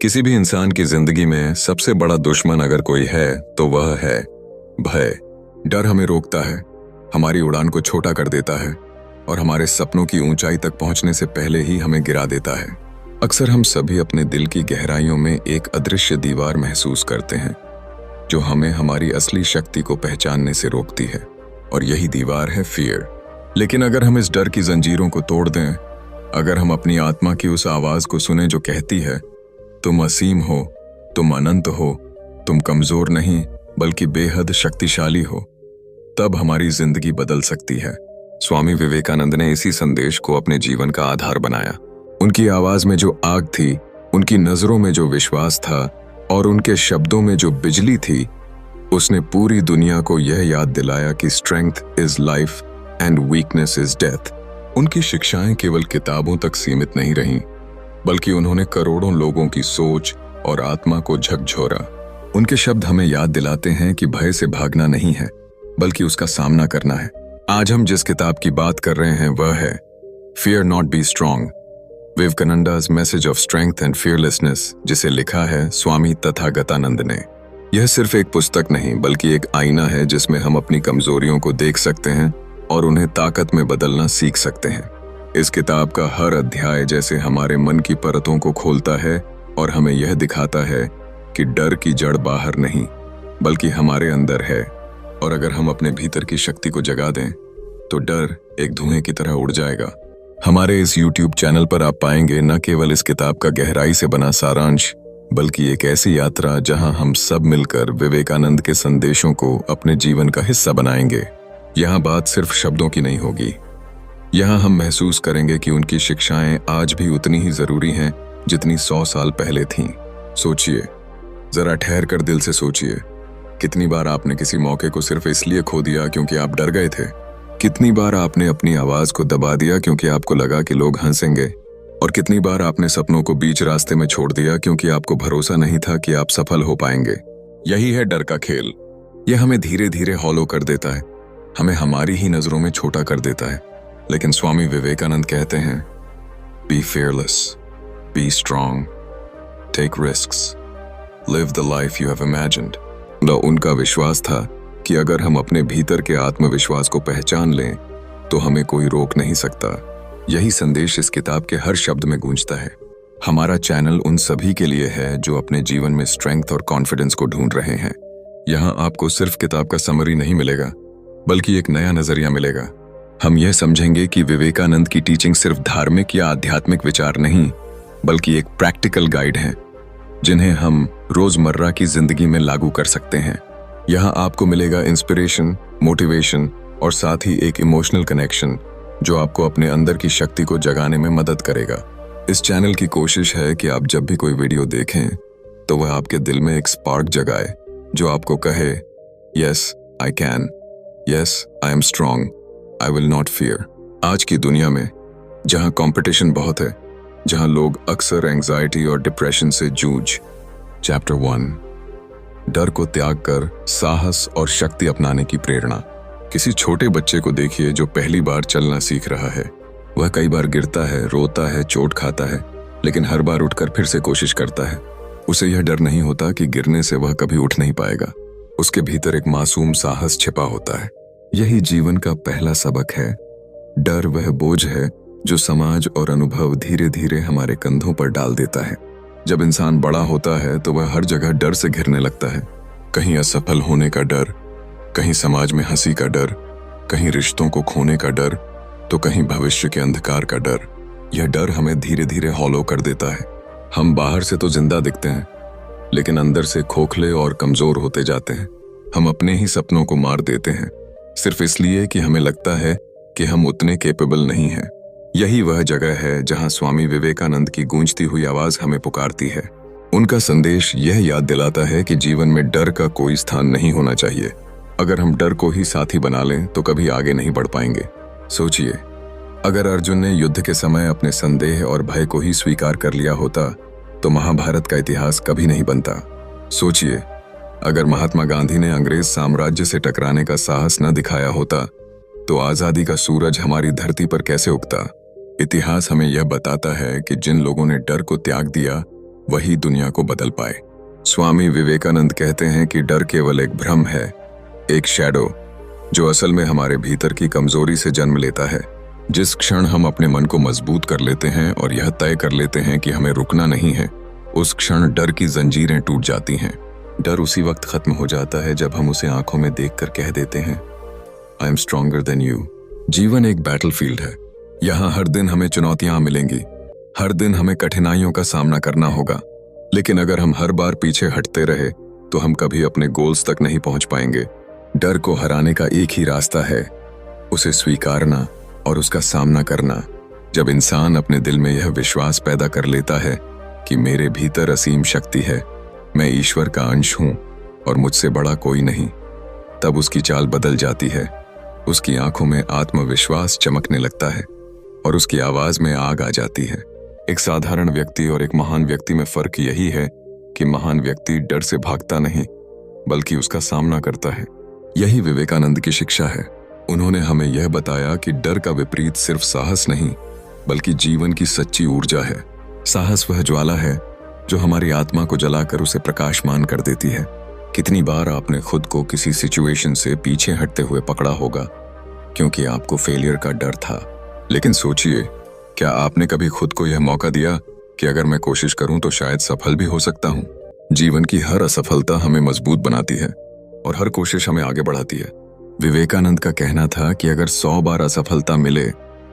किसी भी इंसान की जिंदगी में सबसे बड़ा दुश्मन अगर कोई है तो वह है भय। डर हमें रोकता है, हमारी उड़ान को छोटा कर देता है और हमारे सपनों की ऊंचाई तक पहुंचने से पहले ही हमें गिरा देता है। अक्सर हम सभी अपने दिल की गहराइयों में एक अदृश्य दीवार महसूस करते हैं जो हमें हमारी असली शक्ति को पहचानने से रोकती है, और यही दीवार है फियर। लेकिन अगर हम इस डर की जंजीरों को तोड़ दें, अगर हम अपनी आत्मा की उस आवाज को सुने जो कहती है तुम असीम हो, तुम अनंत हो, तुम कमजोर नहीं बल्कि बेहद शक्तिशाली हो, तब हमारी जिंदगी बदल सकती है। स्वामी विवेकानंद ने इसी संदेश को अपने जीवन का आधार बनाया। उनकी आवाज में जो आग थी, उनकी नजरों में जो विश्वास था और उनके शब्दों में जो बिजली थी, उसने पूरी दुनिया को यह याद दिलाया कि strength is life and weakness is death. उनकी शिक्षाएं केवल किताबों तक सीमित नहीं रहीं, बल्कि उन्होंने करोड़ों लोगों की सोच और आत्मा को झकझोरा। उनके शब्द हमें याद दिलाते हैं कि भय से भागना नहीं है बल्कि उसका सामना करना है। आज हम जिस किताब की बात कर रहे हैं वह है fear not be strong, Vivekananda's message of strength and fearlessness, जिसे लिखा है स्वामी तथागतानंद ने। यह सिर्फ एक पुस्तक नहीं बल्कि एक आईना है जिसमें हम अपनी कमजोरियों को देख सकते हैं और उन्हें ताकत में बदलना सीख सकते हैं। इस किताब का हर अध्याय जैसे हमारे मन की परतों को खोलता है और हमें यह दिखाता है कि डर की जड़ बाहर नहीं बल्कि हमारे अंदर है, और अगर हम अपने भीतर की शक्ति को जगा दें तो डर एक धुएं की तरह उड़ जाएगा। हमारे इस YouTube चैनल पर आप पाएंगे न केवल इस किताब का गहराई से बना सारांश, बल्कि एक ऐसी यात्रा जहां हम सब मिलकर विवेकानंद के संदेशों को अपने जीवन का हिस्सा बनाएंगे। यहाँ बात सिर्फ शब्दों की नहीं होगी, यहाँ हम महसूस करेंगे कि उनकी शिक्षाएं आज भी उतनी ही जरूरी हैं जितनी 100 साल पहले थीं। सोचिए, जरा ठहर कर दिल से सोचिए, कितनी बार आपने किसी मौके को सिर्फ इसलिए खो दिया क्योंकि आप डर गए थे? कितनी बार आपने अपनी आवाज को दबा दिया क्योंकि आपको लगा कि लोग हंसेंगे? और कितनी बार आपने सपनों को बीच रास्ते में छोड़ दिया क्योंकि आपको भरोसा नहीं था कि आप सफल हो पाएंगे? यही है डर का खेल। यह हमें धीरे धीरे हॉलो कर देता है, हमें हमारी ही नजरों में छोटा कर देता है। लेकिन स्वामी विवेकानंद कहते हैं, be fearless, be strong, take risks, live the life you have imagined। उनका विश्वास था कि अगर हम अपने भीतर के आत्मविश्वास को पहचान लें तो हमें कोई रोक नहीं सकता। यही संदेश इस किताब के हर शब्द में गूंजता है। हमारा चैनल उन सभी के लिए है जो अपने जीवन में स्ट्रेंथ और कॉन्फिडेंस को ढूंढ रहे हैं। यहाँ आपको सिर्फ किताब का समरी नहीं मिलेगा बल्कि एक नया नजरिया मिलेगा। हम यह समझेंगे कि विवेकानंद की टीचिंग सिर्फ धार्मिक या आध्यात्मिक विचार नहीं बल्कि एक प्रैक्टिकल गाइड है जिन्हें हम रोजमर्रा की जिंदगी में लागू कर सकते हैं। यहाँ आपको मिलेगा इंस्पिरेशन, मोटिवेशन और साथ ही एक इमोशनल कनेक्शन जो आपको अपने अंदर की शक्ति को जगाने में मदद करेगा। इस चैनल की कोशिश है कि आप जब भी कोई वीडियो देखें तो वह आपके दिल में एक स्पार्क जगाए जो आपको कहे, yes I can, yes I am strong, I will not fear. आज की दुनिया में जहां कंपटीशन बहुत है, जहां लोग अक्सर एंजाइटी और डिप्रेशन से जूझ। चैप्टर 1, डर को त्याग कर साहस और शक्ति अपनाने की प्रेरणा। किसी छोटे बच्चे को देखिए जो पहली बार चलना सीख रहा है। वह कई बार गिरता है, रोता है, चोट खाता है, लेकिन हर बार उठकर फिर से कोशिश करता है। उसे यह डर नहीं होता कि गिरने से वह कभी उठ नहीं पाएगा। उसके भीतर एक मासूम साहस छिपा होता है। यही जीवन का पहला सबक है। डर वह बोझ है जो समाज और अनुभव धीरे धीरे हमारे कंधों पर डाल देता है। जब इंसान बड़ा होता है तो वह हर जगह डर से घिरने लगता है। कहीं असफल होने का डर, कहीं समाज में हंसी का डर, कहीं रिश्तों को खोने का डर, तो कहीं भविष्य के अंधकार का डर। यह डर हमें धीरे धीरे हॉलो कर देता है। हम बाहर से तो जिंदा दिखते हैं लेकिन अंदर से खोखले और कमजोर होते जाते हैं। हम अपने ही सपनों को मार देते हैं सिर्फ इसलिए कि हमें लगता है कि हम उतने कैपेबल नहीं हैं। यही वह जगह है जहां स्वामी विवेकानंद की गूंजती हुई आवाज हमें पुकारती है। उनका संदेश यह याद दिलाता है कि जीवन में डर का कोई स्थान नहीं होना चाहिए। अगर हम डर को ही साथी बना लें तो कभी आगे नहीं बढ़ पाएंगे। सोचिए, अगर अर्जुन ने युद्ध के समय अपने संदेह और भय को ही स्वीकार कर लिया होता तो महाभारत का इतिहास कभी नहीं बनता। सोचिए, अगर महात्मा गांधी ने अंग्रेज साम्राज्य से टकराने का साहस न दिखाया होता तो आजादी का सूरज हमारी धरती पर कैसे उगता। इतिहास हमें यह बताता है कि जिन लोगों ने डर को त्याग दिया वही दुनिया को बदल पाए। स्वामी विवेकानंद कहते हैं कि डर केवल एक भ्रम है, एक शैडो, जो असल में हमारे भीतर की कमजोरी से जन्म लेता है। जिस क्षण हम अपने मन को मजबूत कर लेते हैं और यह तय कर लेते हैं कि हमें रुकना नहीं है, उस क्षण डर की जंजीरें टूट जाती हैं। डर उसी वक्त खत्म हो जाता है जब हम उसे आंखों में देखकर कह देते हैं, I am stronger than you. जीवन एक बैटलफील्ड है। यहाँ हर दिन हमें चुनौतियां मिलेंगी, हर दिन हमें कठिनाइयों का सामना करना होगा। लेकिन अगर हम हर बार पीछे हटते रहे तो हम कभी अपने गोल्स तक नहीं पहुंच पाएंगे। डर को हराने का एक ही रास्ता है, उसे स्वीकारना और उसका सामना करना। जब इंसान अपने दिल में यह विश्वास पैदा कर लेता है कि मेरे भीतर असीम शक्ति है, मैं ईश्वर का अंश हूं और मुझसे बड़ा कोई नहीं, तब उसकी चाल बदल जाती है। उसकी आंखों में आत्मविश्वास चमकने लगता है और उसकी आवाज में आग आ जाती है। एक साधारण व्यक्ति और एक महान व्यक्ति में फर्क यही है कि महान व्यक्ति डर से भागता नहीं बल्कि उसका सामना करता है। यही विवेकानंद की शिक्षा है। उन्होंने हमें यह बताया कि डर का विपरीत सिर्फ साहस नहीं बल्कि जीवन की सच्ची ऊर्जा है। साहस वह ज्वाला है जो हमारी आत्मा को जलाकर उसे प्रकाशमान कर देती है। कितनी बार आपने खुद को किसी सिचुएशन से पीछे हटते हुए पकड़ा होगा क्योंकि आपको फेलियर का डर था। लेकिन सोचिए, क्या आपने कभी खुद को यह मौका दिया कि अगर मैं कोशिश करूं तो शायद सफल भी हो सकता हूं? जीवन की हर असफलता हमें मजबूत बनाती है और हर कोशिश हमें आगे बढ़ाती है। विवेकानंद का कहना था कि अगर 100 बार असफलता मिले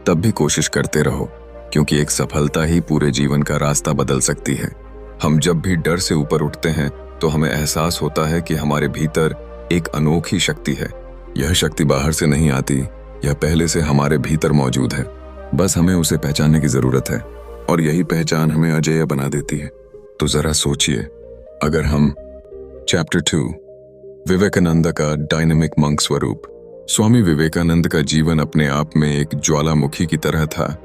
तब भी कोशिश करते रहो, क्योंकि एक सफलता ही पूरे जीवन का रास्ता बदल सकती है। हम जब भी डर से ऊपर उठते हैं तो हमें एहसास होता है कि हमारे भीतर एक अनोखी शक्ति है। यह शक्ति बाहर से नहीं आती, यह पहले से हमारे भीतर मौजूद है। बस हमें उसे पहचानने की जरूरत है और यही पहचान हमें अजेय बना देती है। तो जरा सोचिए, अगर हम चैप्टर 2 विवेकानंद का डायनामिक मंक स्वरूप। स्वामी विवेकानंद का जीवन अपने आप में एक ज्वालामुखी की तरह था,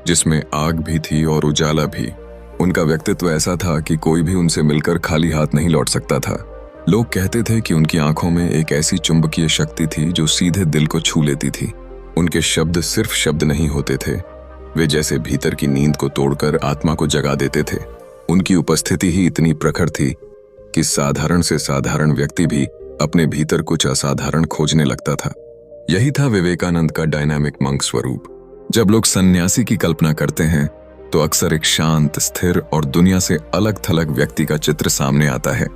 जिसमें आग भी थी और उजाला भी। उनका व्यक्तित्व ऐसा था कि कोई भी उनसे मिलकर खाली हाथ नहीं लौट सकता था। लोग कहते थे कि उनकी आंखों में एक ऐसी चुंबकीय शक्ति थी जो सीधे दिल को छू लेती थी। उनके शब्द सिर्फ शब्द नहीं होते थे, वे जैसे भीतर की नींद को तोड़कर आत्मा को जगा देते थे। उनकी उपस्थिति ही इतनी प्रखर थी कि साधारण से साधारण व्यक्ति भी अपने भीतर कुछ असाधारण खोजने लगता था। यही था विवेकानंद का डायनामिक मंक स्वरूप। जब लोग सन्यासी की कल्पना करते हैं तो अक्सर एक शांत, स्थिर और दुनिया से अलग थलग व्यक्ति का चित्र सामने आता है।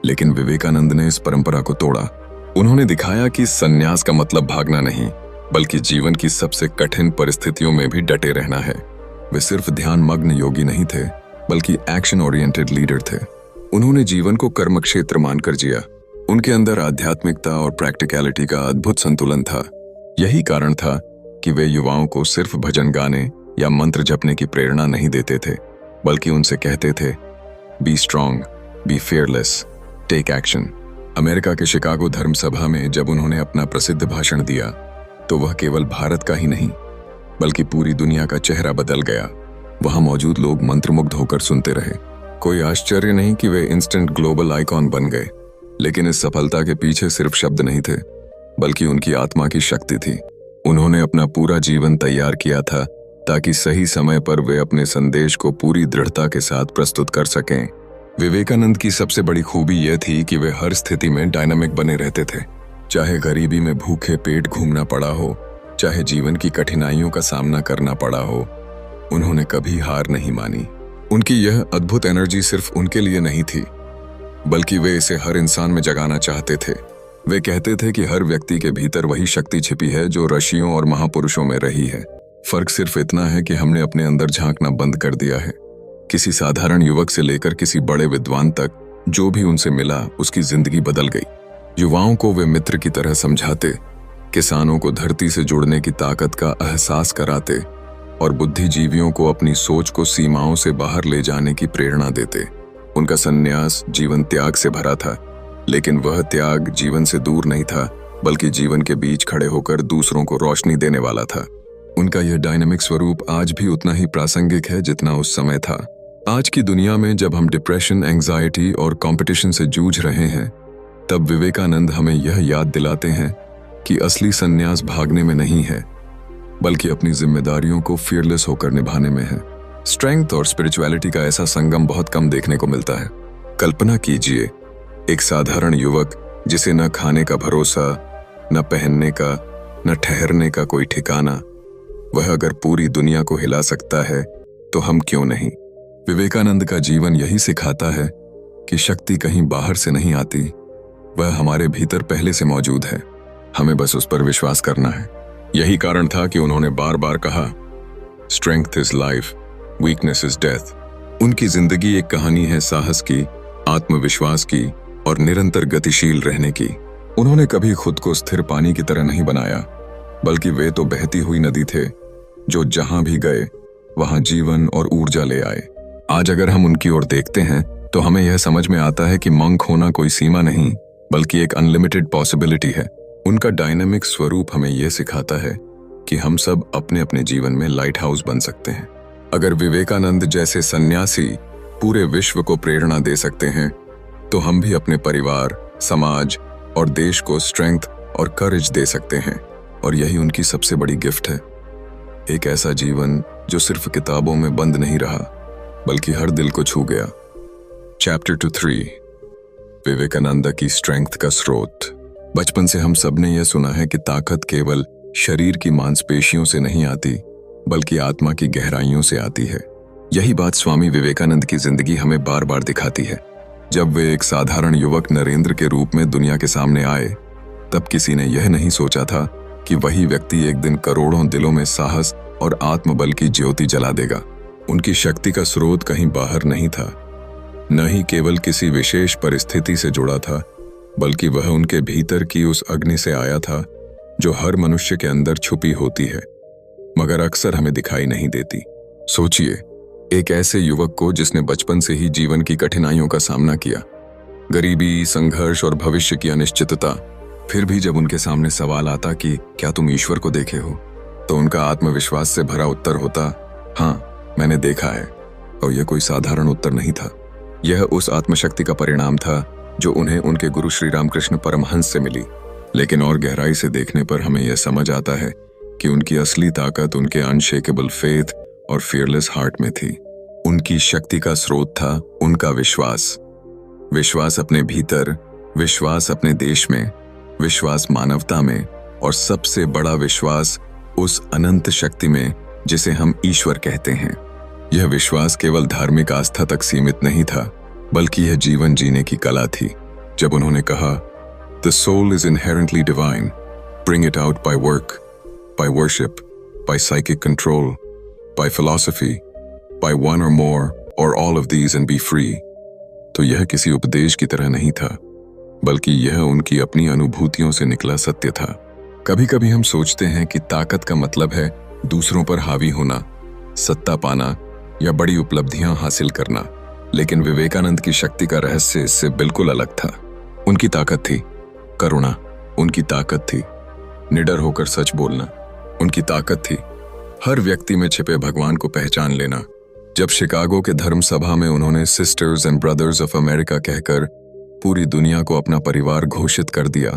लेकिन विवेकानंद ने इस परंपरा को तोड़ा। उन्होंने दिखाया कि सन्यास का मतलब भागना नहीं, बल्कि जीवन की सबसे कठिन परिस्थितियों में भी डटे रहना है। वे सिर्फ ध्यान मग्न योगी नहीं थे, बल्कि एक्शन ओरिएंटेड लीडर थे। उन्होंने जीवन को कर्म क्षेत्र मानकर जिया। उनके अंदर आध्यात्मिकता और प्रैक्टिकलिटी का अद्भुत संतुलन था। यही कारण था कि वे युवाओं को सिर्फ भजन गाने या मंत्र जपने की प्रेरणा नहीं देते थे, बल्कि उनसे कहते थे, be strong, be fearless, take action. America के शिकागो धर्म सभा में जब उन्होंने अपना प्रसिद्ध भाषण दिया तो वह केवल भारत का ही नहीं बल्कि पूरी दुनिया का चेहरा बदल गया। वहां मौजूद लोग मंत्रमुग्ध होकर सुनते रहे। कोई आश्चर्य नहीं कि वे इंस्टेंट ग्लोबल आइकॉन बन गए। लेकिन इस सफलता के पीछे सिर्फ शब्द नहीं थे, बल्कि उनकी आत्मा की शक्ति थी। उन्होंने अपना पूरा जीवन तैयार किया था ताकि सही समय पर वे अपने संदेश को पूरी दृढ़ता के साथ प्रस्तुत कर सकें। विवेकानंद की सबसे बड़ी खूबी यह थी कि वे हर स्थिति में डायनामिक बने रहते थे। चाहे गरीबी में भूखे पेट घूमना पड़ा हो, चाहे जीवन की कठिनाइयों का सामना करना पड़ा हो, उन्होंने कभी हार नहीं मानी। उनकी यह अद्भुत एनर्जी सिर्फ उनके लिए नहीं थी, बल्कि वे इसे हर इंसान में जगाना चाहते थे। वे कहते थे कि हर व्यक्ति के भीतर वही शक्ति छिपी है जो ऋषियों और महापुरुषों में रही है। फर्क सिर्फ इतना है कि हमने अपने अंदर झांकना बंद कर दिया है। किसी साधारण युवक से लेकर किसी बड़े विद्वान तक, जो भी उनसे मिला उसकी जिंदगी बदल गई। युवाओं को वे मित्र की तरह समझाते, किसानों को धरती से जुड़ने की ताकत का एहसास कराते और बुद्धिजीवियों को अपनी सोच को सीमाओं से बाहर ले जाने की प्रेरणा देते। उनका सन्यास जीवन त्याग से भरा था, लेकिन वह त्याग जीवन से दूर नहीं था, बल्कि जीवन के बीच खड़े होकर दूसरों को रोशनी देने वाला था। उनका यह डायनामिक स्वरूप आज भी उतना ही प्रासंगिक है जितना उस समय था। आज की दुनिया में जब हम डिप्रेशन, एंजाइटी और कंपटीशन से जूझ रहे हैं, तब विवेकानंद हमें यह याद दिलाते हैं कि असली सन्यास भागने में नहीं है, बल्कि अपनी जिम्मेदारियों को फियरलेस होकर निभाने में है। स्ट्रेंथ और स्पिरिचुअलिटी का ऐसा संगम बहुत कम देखने को मिलता है। कल्पना कीजिए, एक साधारण युवक जिसे न खाने का भरोसा, न पहनने का, न ठहरने का कोई ठिकाना, वह अगर पूरी दुनिया को हिला सकता है तो हम क्यों नहीं। विवेकानंद का जीवन यही सिखाता है कि शक्ति कहीं बाहर से नहीं आती, वह हमारे भीतर पहले से मौजूद है, हमें बस उस पर विश्वास करना है। यही कारण था कि उन्होंने बार बार कहा, strength is life, weakness is death. उनकी जिंदगी एक कहानी है साहस की, आत्मविश्वास की और निरंतर गतिशील रहने की। उन्होंने कभी खुद को स्थिर पानी की तरह नहीं बनाया, बल्कि वे तो बहती हुई नदी थे जो जहां भी गए वहां जीवन और ऊर्जा ले आए। आज अगर हम उनकी ओर देखते हैं तो हमें यह समझ में आता है कि मंक होना कोई सीमा नहीं, बल्कि एक अनलिमिटेड पॉसिबिलिटी है। उनका डायनामिक स्वरूप हमें यह सिखाता है कि हम सब अपने अपने जीवन में लाइट हाउस बन सकते हैं। अगर विवेकानंद जैसे सन्यासी पूरे विश्व को प्रेरणा दे सकते हैं, तो हम भी अपने परिवार, समाज और देश को स्ट्रेंथ और करेज दे सकते हैं। और यही उनकी सबसे बड़ी गिफ्ट है, एक ऐसा जीवन जो सिर्फ किताबों में बंद नहीं रहा, बल्कि हर दिल को छू गया। चैप्टर 3, विवेकानंद की स्ट्रेंथ का स्रोत। बचपन से हम सब ने यह सुना है कि ताकत केवल शरीर की मांसपेशियों से नहीं आती, बल्कि आत्मा की गहराइयों से आती है। यही बात स्वामी विवेकानंद की जिंदगी हमें बार बार दिखाती है। जब वे एक साधारण युवक नरेंद्र के रूप में दुनिया के सामने आए, तब किसी ने यह नहीं सोचा था कि वही व्यक्ति एक दिन करोड़ों दिलों में साहस और आत्मबल की ज्योति जला देगा। उनकी शक्ति का स्रोत कहीं बाहर नहीं था, न ही केवल किसी विशेष परिस्थिति से जुड़ा था, बल्कि वह उनके भीतर की उस अग्नि से आया था जो हर मनुष्य के अंदर छुपी होती है, मगर अक्सर हमें दिखाई नहीं देती। सोचिए, एक ऐसे युवक को जिसने बचपन से ही जीवन की कठिनाइयों का सामना किया, गरीबी, संघर्ष और भविष्य की अनिश्चितता। फिर भी जब उनके सामने सवाल आता कि क्या तुम ईश्वर को देखे हो, तो उनका आत्मविश्वास से भरा उत्तर होता, हाँ, मैंने देखा है। और यह कोई साधारण उत्तर नहीं था, यह उस आत्मशक्ति का परिणाम था जो उन्हें उनके गुरु श्री रामकृष्ण परमहंस से मिली। लेकिन और गहराई से देखने पर हमें यह समझ आता है कि उनकी असली ताकत उनके अनशेकेबल फेथ और फियरलेस हार्ट में थी। उनकी शक्ति का स्रोत था उनका विश्वास। विश्वास अपने भीतर, विश्वास अपने देश में, विश्वास मानवता में, और सबसे बड़ा विश्वास उस अनंत शक्ति में जिसे हम ईश्वर कहते हैं। यह विश्वास केवल धार्मिक आस्था तक सीमित नहीं था, बल्कि यह जीवन जीने की कला थी। जब उन्होंने कहा, "The soul is inherently divine. Bring it out by work, by worship, by psychic control, by philosophy, by one or more or all of these and be free." तो यह किसी उपदेश की तरह नहीं था, बल्कि यह उनकी अपनी अनुभूतियों से निकला सत्य था। कभी कभी हम सोचते हैं कि ताकत का मतलब है दूसरों पर हावी होना, सत्ता पाना या बड़ी उपलब्धियां हासिल करना, लेकिन विवेकानंद की शक्ति का रहस्य इससे बिल्कुल अलग था। उनकी ताकत थी करुणा, उनकी ताकत थी निडर होकर सच बोलना, उनकी ताकत थी हर व्यक्ति में छिपे भगवान को पहचान लेना। जब शिकागो के धर्म सभा में उन्होंने sisters and brothers of America कहकर पूरी दुनिया को अपना परिवार घोषित कर दिया,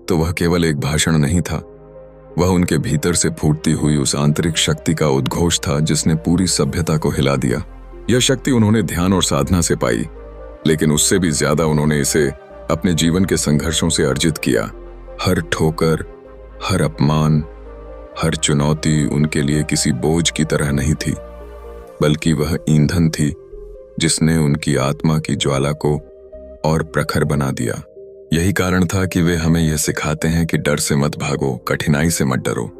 तो वह केवल एक भाषण नहीं था, वह उनके भीतर से फूटती हुई उस आंतरिक शक्ति का उद्घोष था जिसने पूरी सभ्यता को हिला दिया। यह शक्ति उन्होंने ध्यान और साधना से पाई, लेकिन उससे भी ज्यादा उन्होंने इसे अपने जीवन के संघर्षों से अर्जित किया। हर ठोकर, हर अपमान, हर चुनौती उनके लिए किसी बोझ की तरह नहीं थी, बल्कि वह ईंधन थी जिसने उनकी आत्मा की ज्वाला को और प्रखर बना दिया। यही कारण था कि वे हमें यह सिखाते हैं कि डर से मत भागो, कठिनाई से मत डरो।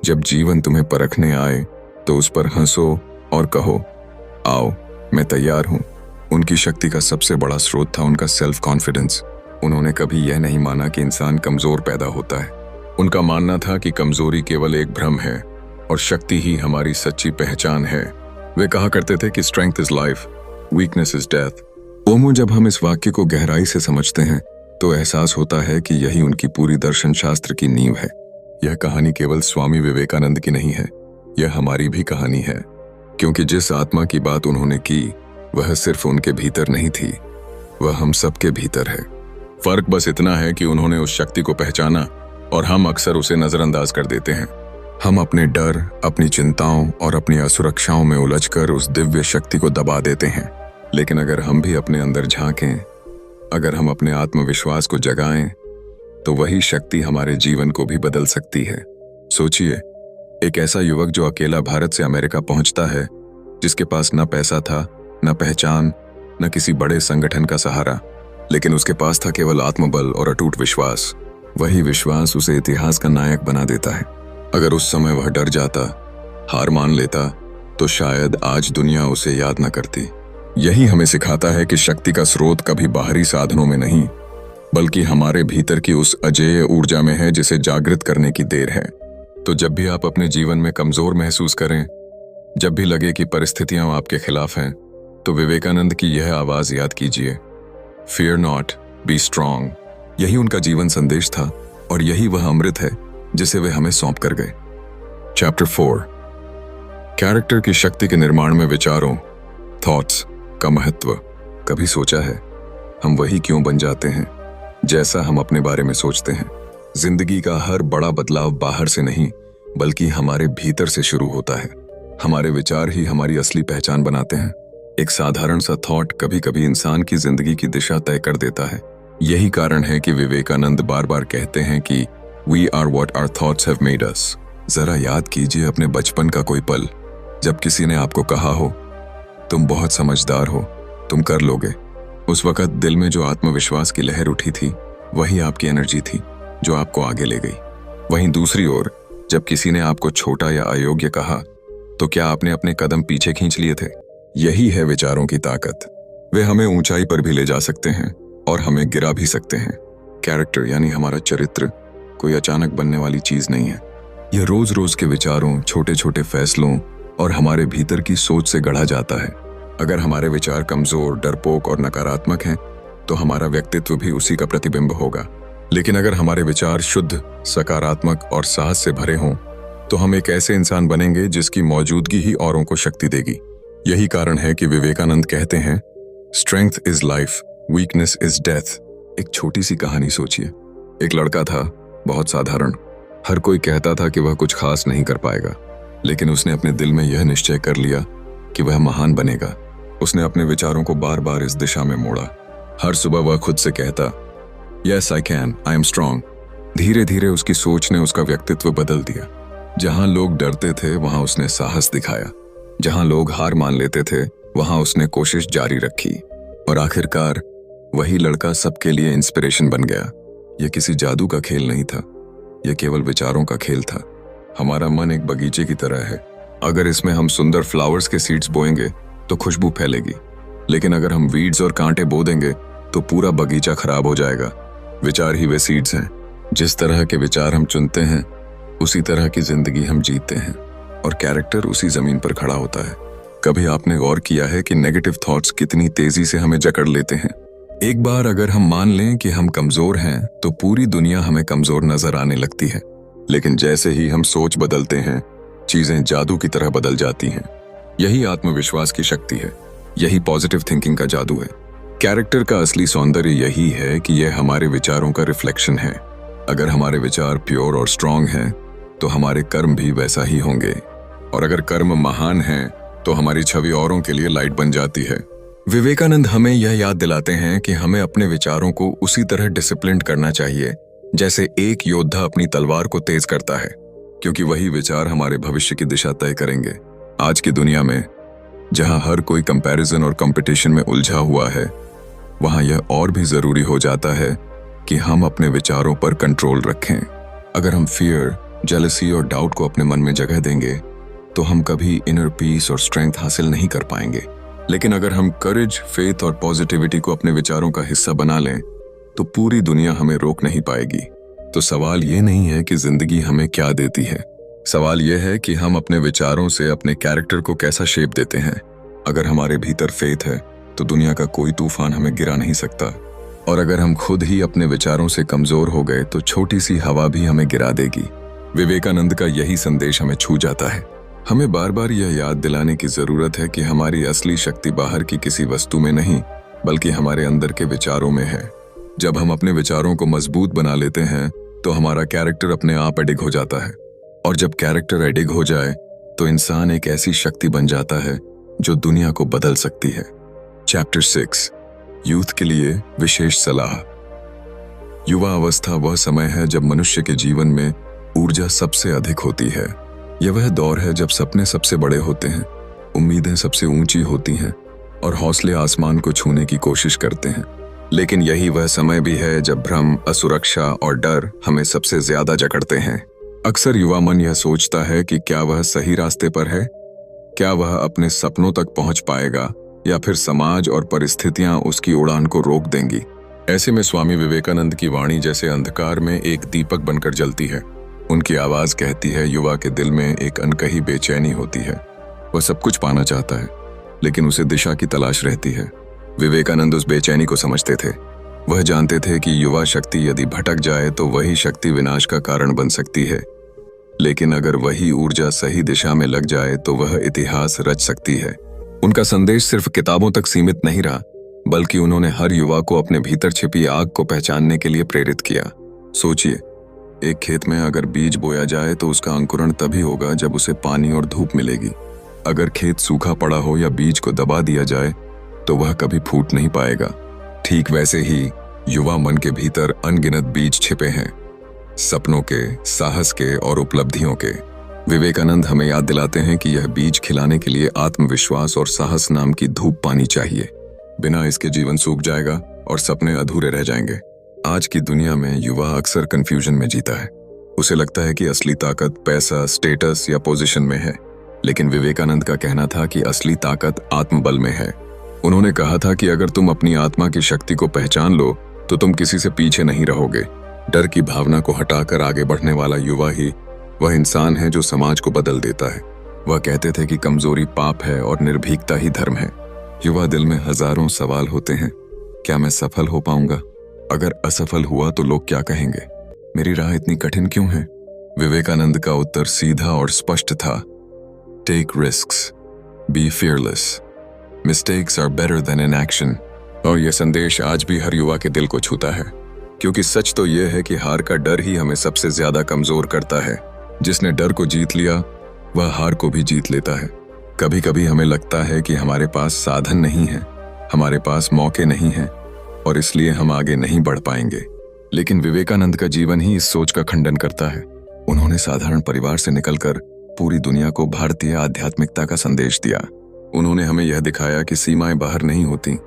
जब जीवन तुम्हें परखने आए तो उस पर हंसो और कहो, आओ, मैं तैयार हूं। उनकी शक्ति का सबसे बड़ा स्रोत था उनका सेल्फ कॉन्फिडेंस। उन्होंने कभी यह नहीं माना कि इंसान कमजोर पैदा होता है। उनका मानना था कि कमजोरी केवल एक भ्रम है और शक्ति ही हमारी सच्ची पहचान है। वे कहा करते थे कि strength is life, weakness is death. ओमो, जब हम इस वाक्य को गहराई से समझते हैं तो एहसास होता है कि यही उनकी पूरी दर्शन शास्त्र की नींव है। यह कहानी केवल स्वामी विवेकानंद की नहीं है, यह हमारी भी कहानी है, क्योंकि जिस आत्मा की बात उन्होंने की वह सिर्फ उनके भीतर नहीं थी, वह हम सबके भीतर है। फर्क बस इतना है कि उन्होंने उस शक्ति को पहचाना और हम अक्सर उसे नजरअंदाज कर देते हैं। हम अपने डर, अपनी चिंताओं और अपनी असुरक्षाओं में उलझकर उस दिव्य शक्ति को दबा देते हैं। लेकिन अगर हम भी अपने अंदर झांकें, अगर हम अपने आत्मविश्वास को जगाएं, तो वही शक्ति हमारे जीवन को भी बदल सकती है। सोचिए, एक ऐसा युवक जो अकेला भारत से अमेरिका पहुंचता है, जिसके पास न पैसा था, न पहचान, न किसी बड़े संगठन का सहारा, लेकिन उसके पास था केवल आत्मबल और अटूट विश्वास। वही विश्वास उसे इतिहास का नायक बना देता है। अगर उस समय वह डर जाता, हार मान लेता, तो शायद आज दुनिया उसे याद न करती। यही हमें सिखाता है कि शक्ति का स्रोत कभी बाहरी साधनों में नहीं, बल्कि हमारे भीतर की उस अजेय ऊर्जा में है जिसे जागृत करने की देर है। तो जब भी आप अपने जीवन में कमजोर महसूस करें, जब भी लगे कि परिस्थितियां आपके खिलाफ हैं, तो विवेकानंद की यह आवाज याद कीजिए, फियर नॉट, बी स्ट्रांग। यही उनका जीवन संदेश था और यही वह अमृत है जिसे वे हमें सौंप कर गए। चैप्टर 4, कैरेक्टर की शक्ति के निर्माण में विचारों, थॉट्स का महत्व। कभी सोचा है हम वही क्यों बन जाते हैं जैसा हम अपने बारे में सोचते हैं? जिंदगी का हर बड़ा बदलाव बाहर से नहीं, बल्कि हमारे भीतर से शुरू होता है। हमारे विचार ही हमारी असली पहचान बनाते हैं। एक साधारण सा थॉट कभी कभी इंसान की जिंदगी की दिशा तय कर देता है। यही कारण है कि विवेकानंद बार बार कहते हैं कि We are what our thoughts have made us। जरा याद कीजिए अपने बचपन का कोई पल, जब किसी ने आपको कहा हो, तुम बहुत समझदार हो, तुम कर लोगे। उस वक्त दिल में जो आत्मविश्वास की लहर उठी थी, वही आपकी एनर्जी थी जो आपको आगे ले गई। वहीं दूसरी ओर, जब किसी ने आपको छोटा या अयोग्य कहा, तो क्या आपने अपने कदम पीछे खींच लिए थे? यही है विचारों की ताकत। वे हमें ऊंचाई पर भी ले जा सकते हैं और हमें गिरा भी सकते हैं। कैरेक्टर यानी हमारा चरित्र कोई अचानक बनने वाली चीज नहीं है। यह रोज रोज के विचारों, छोटे छोटे फैसलों और हमारे भीतर की सोच से गढ़ा जाता है। अगर हमारे विचार कमजोर, डरपोक और नकारात्मक हैं, तो हमारा व्यक्तित्व भी उसी का प्रतिबिंब होगा। लेकिन अगर हमारे विचार शुद्ध, सकारात्मक और साहस से भरे हों, तो हम एक ऐसे इंसान बनेंगे जिसकी मौजूदगी ही औरों को शक्ति देगी। यही कारण है कि विवेकानंद कहते हैं, strength is life, weakness is death. एक छोटी सी कहानी सोचिए। एक लड़का था, बहुत साधारण। हर कोई कहता था कि वह कुछ खास नहीं कर पाएगा, लेकिन उसने अपने दिल में यह निश्चय कर लिया कि वह महान बनेगा। उसने अपने विचारों को बार बार इस दिशा में मोड़ा। हर सुबह वह खुद से कहता, yes I can, I am strong. धीरे धीरे उसकी सोच ने उसका व्यक्तित्व बदल दिया। जहां लोग डरते थे, वहां उसने साहस दिखाया। जहां लोग हार मान लेते थे, वहां उसने कोशिश जारी रखी। और आखिरकार वही लड़का सबके लिए इंस्पिरेशन बन गया। यह किसी जादू का खेल नहीं था, यह केवल विचारों का खेल था। हमारा मन एक बगीचे की तरह है। अगर इसमें हम सुंदर फ्लावर्स के सीड्स बोएंगे तो खुशबू फैलेगी, लेकिन अगर हम वीड्स और कांटे बो देंगे तो पूरा बगीचा खराब हो जाएगा। विचार ही वे सीड्स हैं। जिस तरह के विचार हम चुनते हैं, उसी तरह की जिंदगी हम जीते हैं, और कैरेक्टर उसी जमीन पर खड़ा होता है। कभी आपने गौर किया है कि नेगेटिव थॉट्स कितनी तेजी से हमें जकड़ लेते हैं? एक बार अगर हम मान लें कि हम कमजोर हैं, तो पूरी दुनिया हमें कमजोर नजर आने लगती है। लेकिन जैसे ही हम सोच बदलते हैं, चीजें जादू की तरह बदल जाती हैं। यही आत्मविश्वास की शक्ति है, यही पॉजिटिव थिंकिंग का जादू है। कैरेक्टर का असली सौंदर्य यही है कि यह हमारे विचारों का रिफ्लेक्शन है। अगर हमारे विचार प्योर और स्ट्रांग हैं, तो हमारे कर्म भी वैसा ही होंगे। और अगर कर्म महान हैं, तो हमारी छवि औरों के लिए लाइट बन जाती है। विवेकानंद हमें यह याद दिलाते हैं कि हमें अपने विचारों को उसी तरह डिसिप्लिन करना चाहिए जैसे एक योद्धा अपनी तलवार को तेज करता है, क्योंकि वही विचार हमारे भविष्य की दिशा तय करेंगे। आज की दुनिया में, जहां हर कोई कंपैरिजन और कंपटीशन में उलझा हुआ है, वहां यह और भी जरूरी हो जाता है कि हम अपने विचारों पर कंट्रोल रखें। अगर हम फियर, जेलसी और डाउट को अपने मन में जगह देंगे, तो हम कभी इनर पीस और स्ट्रेंथ हासिल नहीं कर पाएंगे। लेकिन अगर हम करेज, फेथ और पॉजिटिविटी को अपने विचारों का हिस्सा बना लें, तो पूरी दुनिया हमें रोक नहीं पाएगी। तो सवाल ये नहीं है कि जिंदगी हमें क्या देती है, सवाल यह है कि हम अपने विचारों से अपने कैरेक्टर को कैसा शेप देते हैं। अगर हमारे भीतर फेथ है, तो दुनिया का कोई तूफान हमें गिरा नहीं सकता। और अगर हम खुद ही अपने विचारों से कमजोर हो गए, तो छोटी सी हवा भी हमें गिरा देगी। विवेकानंद का यही संदेश हमें छू जाता है। हमें बार बार यह याद दिलाने की जरूरत है कि हमारी असली शक्ति बाहर की किसी वस्तु में नहीं, बल्कि हमारे अंदर के विचारों में है। जब हम अपने विचारों को मजबूत बना लेते हैं, तो हमारा कैरेक्टर अपने आप अडिग हो जाता है। और जब कैरेक्टर एडिग हो जाए तो इंसान एक ऐसी शक्ति बन जाता है जो दुनिया को बदल सकती है। चैप्टर 6 यूथ के लिए विशेष सलाह। युवा अवस्था वह समय है जब मनुष्य के जीवन में ऊर्जा सबसे अधिक होती है। यह वह दौर है जब सपने सबसे बड़े होते हैं, उम्मीदें सबसे ऊंची होती हैं और हौसले आसमान को छूने की कोशिश करते हैं। लेकिन यही वह समय भी है जब भ्रम, असुरक्षा और डर हमें सबसे ज्यादा जकड़ते हैं। अक्सर युवा मन यह सोचता है कि क्या वह सही रास्ते पर है, क्या वह अपने सपनों तक पहुंच पाएगा या फिर समाज और परिस्थितियां उसकी उड़ान को रोक देंगी। ऐसे में स्वामी विवेकानंद की वाणी जैसे अंधकार में एक दीपक बनकर जलती है। उनकी आवाज कहती है, युवा के दिल में एक अनकही बेचैनी होती है। वह सब कुछ पाना चाहता है लेकिन उसे दिशा की तलाश रहती है। विवेकानंद उस बेचैनी को समझते थे। वह जानते थे कि युवा शक्ति यदि भटक जाए तो वही शक्ति विनाश का कारण बन सकती है, लेकिन अगर वही ऊर्जा सही दिशा में लग जाए तो वह इतिहास रच सकती है। उनका संदेश सिर्फ किताबों तक सीमित नहीं रहा, बल्कि उन्होंने हर युवा को अपने भीतर छिपी आग को पहचानने के लिए प्रेरित किया। सोचिए, एक खेत में अगर बीज बोया जाए तो उसका अंकुरण तभी होगा जब उसे पानी और धूप मिलेगी। अगर खेत सूखा पड़ा हो या बीज को दबा दिया जाए तो वह कभी फूट नहीं पाएगा। ठीक वैसे ही युवा मन के भीतर अनगिनत बीज छिपे हैं, सपनों के, साहस के और उपलब्धियों के। विवेकानंद हमें याद दिलाते हैं कि यह बीज खिलाने के लिए आत्मविश्वास और साहस नाम की धूप पानी चाहिए। बिना इसके जीवन सूख जाएगा और सपने अधूरे रह जाएंगे। आज की दुनिया में युवा अक्सर कंफ्यूजन में जीता है। उसे लगता है कि असली ताकत पैसा, स्टेटस या पोजीशन में है, लेकिन विवेकानंद का कहना था कि असली ताकत आत्मबल में है। उन्होंने कहा था कि अगर तुम अपनी आत्मा की शक्ति को पहचान लो तो तुम किसी से पीछे नहीं रहोगे। डर की भावना को हटाकर आगे बढ़ने वाला युवा ही वह इंसान है जो समाज को बदल देता है। वह कहते थे कि कमजोरी पाप है और निर्भीकता ही धर्म है। युवा दिल में हजारों सवाल होते हैं। क्या मैं सफल हो पाऊंगा? अगर असफल हुआ तो लोग क्या कहेंगे? मेरी राह इतनी कठिन क्यों है? विवेकानंद का उत्तर सीधा और स्पष्ट था, take risks, be fearless, mistakes are better than inaction. और यह संदेश आज भी हर युवा के दिल को छूता है, क्योंकि सच तो यह है कि हार का डर ही हमें सबसे ज्यादा कमजोर करता है। जिसने डर को जीत लिया वह हार को भी जीत लेता है। कभी कभी हमें लगता है कि हमारे पास साधन नहीं है, हमारे पास मौके नहीं हैं और इसलिए हम आगे नहीं बढ़ पाएंगे। लेकिन विवेकानंद का जीवन ही इस सोच का खंडन करता है। उन्होंने साधारण परिवार से निकलकर पूरी दुनिया को भारतीय आध्यात्मिकता का संदेश दिया। उन्होंने हमें यह दिखाया कि सीमाएं बाहर नहीं होती,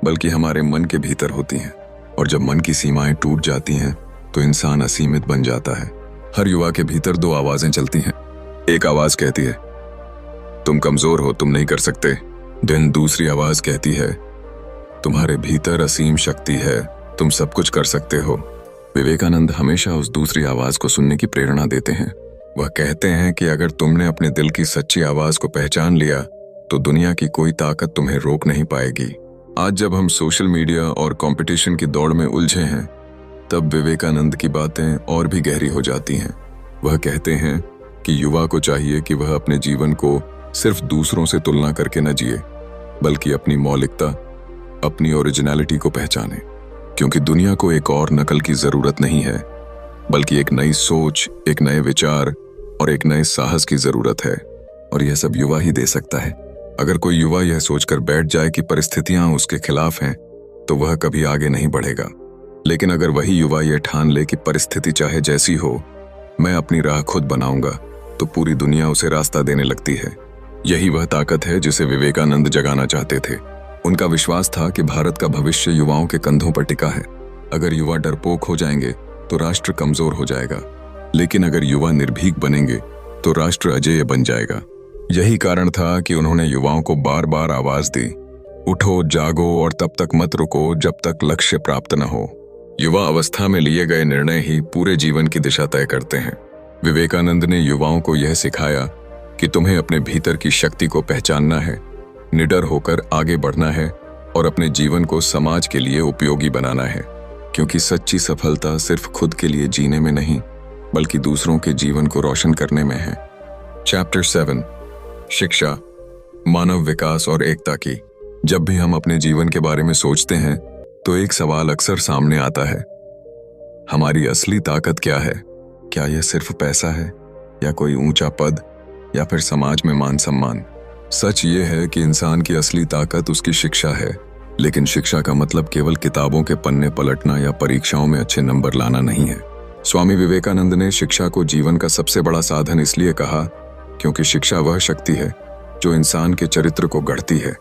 बल्कि हमारे मन के भीतर होती हैं, और जब मन की सीमाएं टूट जाती हैं तो इंसान असीमित बन जाता है। हर युवा के भीतर दो आवाजें चलती हैं। एक आवाज कहती है, तुम कमजोर हो, तुम नहीं कर सकते। दिन दूसरी आवाज कहती है, तुम्हारे भीतर असीम शक्ति है, तुम सब कुछ कर सकते हो। विवेकानंद हमेशा उस दूसरी आवाज को सुनने की प्रेरणा देते हैं। वह कहते हैं कि अगर तुमने अपने दिल की सच्ची आवाज को पहचान लिया तो दुनिया की कोई ताकत तुम्हें रोक नहीं पाएगी। आज जब हम सोशल मीडिया और कंपटीशन की दौड़ में उलझे हैं, तब विवेकानंद की बातें और भी गहरी हो जाती हैं। वह कहते हैं कि युवा को चाहिए कि वह अपने जीवन को सिर्फ दूसरों से तुलना करके न जिए, बल्कि अपनी मौलिकता, अपनी ओरिजिनलिटी को पहचाने। क्योंकि दुनिया को एक और नकल की जरूरत नहीं है, बल्कि एक नई सोच, एक नए विचार और एक नए साहस की जरूरत है, और यह सब युवा ही दे सकता है। अगर कोई युवा यह सोचकर बैठ जाए कि परिस्थितियां उसके खिलाफ हैं, तो वह कभी आगे नहीं बढ़ेगा। लेकिन अगर वही युवा यह ठान ले कि परिस्थिति चाहे जैसी हो, मैं अपनी राह खुद बनाऊंगा, तो पूरी दुनिया उसे रास्ता देने लगती है। यही वह ताकत है जिसे विवेकानंद जगाना चाहते थे। उनका विश्वास था कि भारत का भविष्य युवाओं के कंधों पर टिका है। अगर युवा डरपोक हो जाएंगे तो राष्ट्र कमजोर हो जाएगा, लेकिन अगर युवा निर्भीक बनेंगे तो राष्ट्र अजेय बन जाएगा। यही कारण था कि उन्होंने युवाओं को बार बार आवाज दी, उठो, जागो और तब तक मत रुको जब तक लक्ष्य प्राप्त न हो। युवा अवस्था में लिए गए निर्णय ही पूरे जीवन की दिशा तय करते हैं। विवेकानंद ने युवाओं को यह सिखाया कि तुम्हें अपने भीतर की शक्ति को पहचानना है, निडर होकर आगे बढ़ना है और अपने जीवन को समाज के लिए उपयोगी बनाना है। क्योंकि सच्ची सफलता सिर्फ खुद के लिए जीने में नहीं, बल्कि दूसरों के जीवन को रोशन करने में है। चैप्टर 7 शिक्षा, मानव विकास और एकता की। जब भी हम अपने जीवन के बारे में सोचते हैं तो एक सवाल अक्सर सामने आता है, हमारी असली ताकत क्या है? क्या यह सिर्फ पैसा है, या कोई ऊंचा पद या फिर समाज में मान सम्मान। सच ये है कि इंसान की असली ताकत उसकी शिक्षा है, लेकिन शिक्षा का मतलब केवल किताबों के पन्ने पलटना या परीक्षाओं में अच्छे नंबर लाना नहीं है। स्वामी विवेकानंद ने शिक्षा को जीवन का सबसे बड़ा साधन इसलिए कहा क्योंकि शिक्षा वह शक्ति है जो इंसान के चरित्र को गढ़ती है,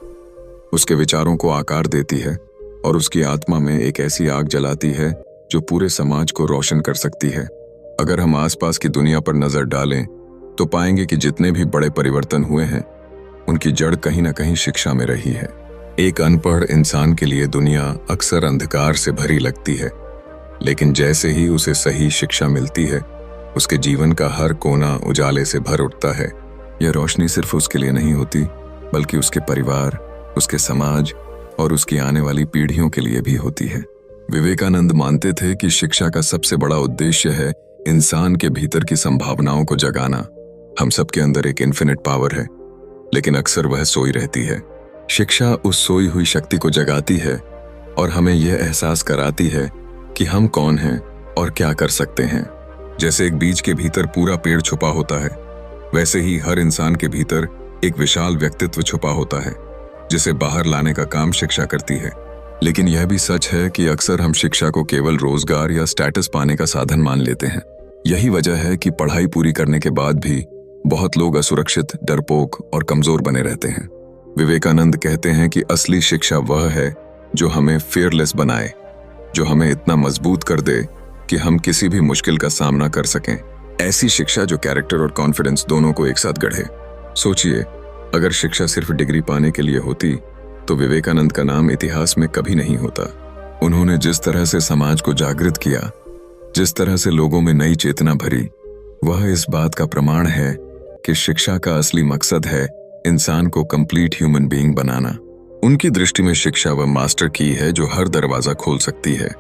उसके विचारों को आकार देती है और उसकी आत्मा में एक ऐसी आग जलाती है जो पूरे समाज को रोशन कर सकती है। अगर हम आसपास की दुनिया पर नजर डालें तो पाएंगे कि जितने भी बड़े परिवर्तन हुए हैं उनकी जड़ कहीं ना कहीं शिक्षा में रही है। एक अनपढ़ इंसान के लिए दुनिया अक्सर अंधकार से भरी लगती है, लेकिन जैसे ही उसे सही शिक्षा मिलती है उसके जीवन का हर कोना उजाले से भर उठता है। यह रोशनी सिर्फ उसके लिए नहीं होती बल्कि उसके परिवार, उसके समाज और उसकी आने वाली पीढ़ियों के लिए भी होती है। विवेकानंद मानते थे कि शिक्षा का सबसे बड़ा उद्देश्य है इंसान के भीतर की संभावनाओं को जगाना। हम सबके अंदर एक इन्फिनिट पावर है, लेकिन अक्सर वह सोई रहती है। शिक्षा उस सोई हुई शक्ति को जगाती है और हमें यह एहसास कराती है कि हम कौन हैं और क्या कर सकते हैं। जैसे एक बीज के भीतर पूरा पेड़ छुपा होता है, वैसे ही हर इंसान के भीतर एक विशाल व्यक्तित्व छुपा होता है जिसे बाहर लाने का काम शिक्षा करती है। लेकिन यह भी सच है कि अक्सर हम शिक्षा को केवल रोजगार या स्टेटस पाने का साधन मान लेते हैं। यही वजह है कि पढ़ाई पूरी करने के बाद भी बहुत लोग असुरक्षित, डरपोक और कमजोर बने रहते हैं। विवेकानंद कहते हैं कि असली शिक्षा वह है जो हमें फियरलेस बनाए, जो हमें इतना मजबूत कर दे कि हम किसी भी मुश्किल का सामना कर सकें। ऐसी शिक्षा जो कैरेक्टर और कॉन्फिडेंस दोनों को एक साथ गढ़े। सोचिए, अगर शिक्षा सिर्फ डिग्री पाने के लिए होती तो विवेकानंद का नाम इतिहास में कभी नहीं होता। उन्होंने जिस तरह से समाज को जागृत किया, जिस तरह से लोगों में नई चेतना भरी, वह इस बात का प्रमाण है कि शिक्षा का असली मकसद है इंसान को कंप्लीट ह्यूमन बीइंग बनाना। उनकी दृष्टि में शिक्षा वह मास्टर की है जो हर दरवाजा खोल सकती है,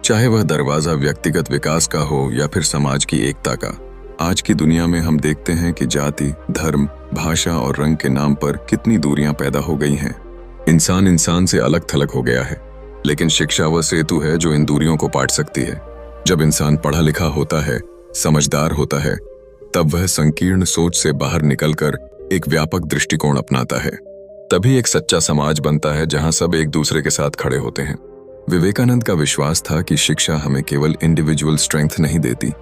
चाहे वह दरवाजा व्यक्तिगत विकास का हो या फिर समाज की एकता का। आज की दुनिया में हम देखते हैं कि जाति, धर्म, भाषा और रंग के नाम पर कितनी दूरियां पैदा हो गई हैं। इंसान इंसान से अलग थलग हो गया है, लेकिन शिक्षा वह सेतु है जो इन दूरियों को पाट सकती है। जब इंसान पढ़ा लिखा होता है, समझदार होता है, तब वह संकीर्ण सोच से बाहर निकलकर एक व्यापक दृष्टिकोण अपनाता है। तभी एक सच्चा समाज बनता है जहां सब एक दूसरे के साथ खड़े होते हैं। विवेकानंद का विश्वास था कि शिक्षा हमें केवल इंडिविजुअल स्ट्रेंथ नहीं देती,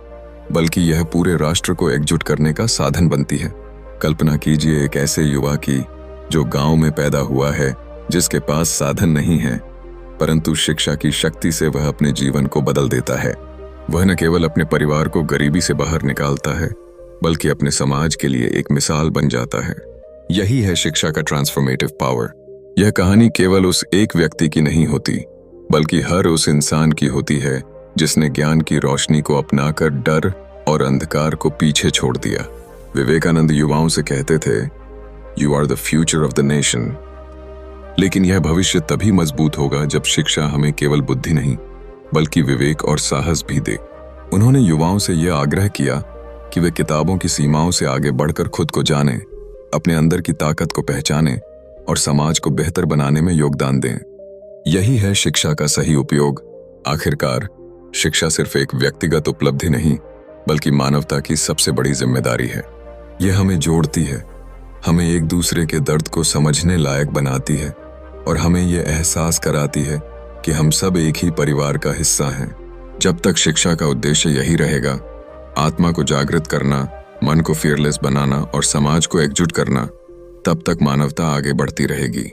बल्कि यह पूरे राष्ट्र को एकजुट करने का साधन बनती है। कल्पना कीजिए एक ऐसे युवा की जो गांव में पैदा हुआ है, जिसके पास साधन नहीं है, परंतु शिक्षा की शक्ति से वह अपने जीवन को बदल देता है। वह न केवल अपने परिवार को गरीबी से बाहर निकालता है, बल्कि अपने समाज के लिए एक मिसाल बन जाता है। यही है शिक्षा का ट्रांसफॉर्मेटिव पावर। यह कहानी केवल उस एक व्यक्ति की नहीं होती, बल्कि हर उस इंसान की होती है जिसने ज्ञान की रोशनी को अपनाकर डर और अंधकार को पीछे छोड़ दिया। विवेकानंद युवाओं से कहते थे, "You are the future of the nation." लेकिन यह भविष्य तभी मजबूत होगा जब शिक्षा हमें केवल बुद्धि नहीं, बल्कि विवेक और साहस भी दे। उन्होंने युवाओं से यह आग्रह किया कि वे किताबों की सीमाओं से आगे बढ़कर खुद को जानें, अपने अंदर की ताकत को पहचानें और समाज को बेहतर बनाने में योगदान दें। यही है शिक्षा का सही उपयोग। आखिरकार शिक्षा सिर्फ एक व्यक्तिगत उपलब्धि नहीं, बल्कि मानवता की सबसे बड़ी जिम्मेदारी है। यह हमें जोड़ती है, हमें एक दूसरे के दर्द को समझने लायक बनाती है और हमें यह एहसास कराती है कि हम सब एक ही परिवार का हिस्सा हैं। जब तक शिक्षा का उद्देश्य यही रहेगा, आत्मा को जागृत करना, मन को फियरलेस बनाना और समाज को एकजुट करना, तब तक मानवता आगे बढ़ती रहेगी।